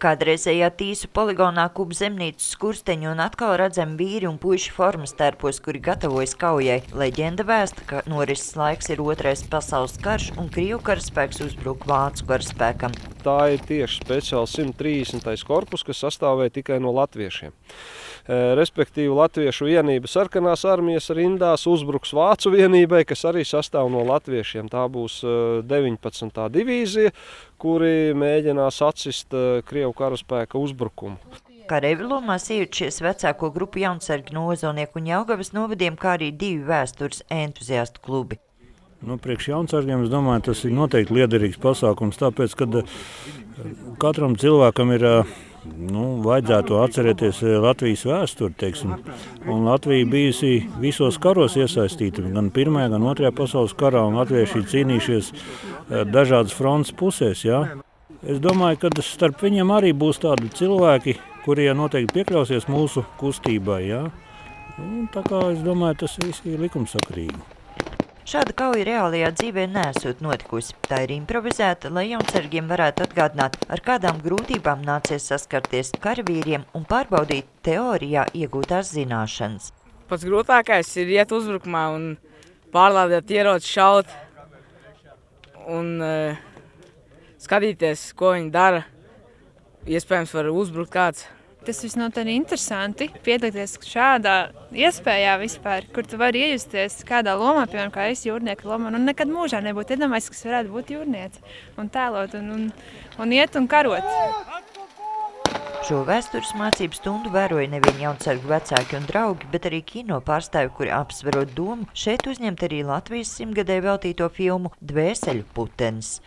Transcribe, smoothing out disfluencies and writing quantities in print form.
Kādreizējā Tīsu poligonā Kubu zemnīcas skursteņi un atkal redzami vīri un puiši formas tērpos, kuri gatavojas kaujai. Leģenda vēsta, ka norises laiks ir Otrais pasaules karš un Krievu karaspēks uzbruk Vācu karaspēkam. Tā ir tieši speciāli 130. korpus, kas sastāvēja tikai no latviešiem. Respektīvi, latviešu vienība sarkanās armijas rindās uzbruks Vācu vienībai, kas arī sastāv no latviešiem. Tā būs 19. divīzija, kuri mēģinās atsist Krievu karaspēka uzbrukumu. Kareivi lomās iejušies vecāko grupu jaunsargi no Ozonieku un Jelgavas novadiem, kā arī 2 vēstures entuziastu klubi. Priekš jaunsargiem, es domāju, tas ir noteikti liederīgs pasākums, tāpēc, kad katram cilvēkam ir vajadzētu atcerēties Latvijas vēsturi, teiksim. Un Latvija bijusi visos karos iesaistīta, gan Pirmajā, gan Otrajā pasaules karā, un latvieši ir cīnījušies dažādas frontes pusēs. Ja? Es domāju, ka starp viņiem arī būs tādi cilvēki, kurie noteikti piekļausies mūsu kustībai. Ja? Tā kā es domāju, tas viss ir likumsakrīgi. Šāda kauja reālajā dzīvē nesot notikusi. Tā ir improvizēta, lai jaunsargiem varētu atgādināt, ar kādām grūtībām nācies saskarties karavīriem un pārbaudīt teorijā iegūtās zināšanas. Pats grūtākais ir iet uzbrukumā un pārlādēt ieroci, šaut un skatīties, ko viņi dara. Iespējams, var uzbrukt kāds. Tas visnotaļ interesanti piedalīties šādā iespējā vispār, kur tu vari iejusties kādā lomā, piemēram, kā es jūrnieka lomā, un nekad mūžā nebūtu iedomājies, kas varētu būt jūrniece un tēlot un iet un karot. Šo vēstures mācību stundu vēroja nevien jaunsargu vecāki un draugi, bet arī kino pārstāvi, kuri apsverot domu šeit uzņemt arī Latvijas 100 gadē veltīto filmu Dvēseļu putenis.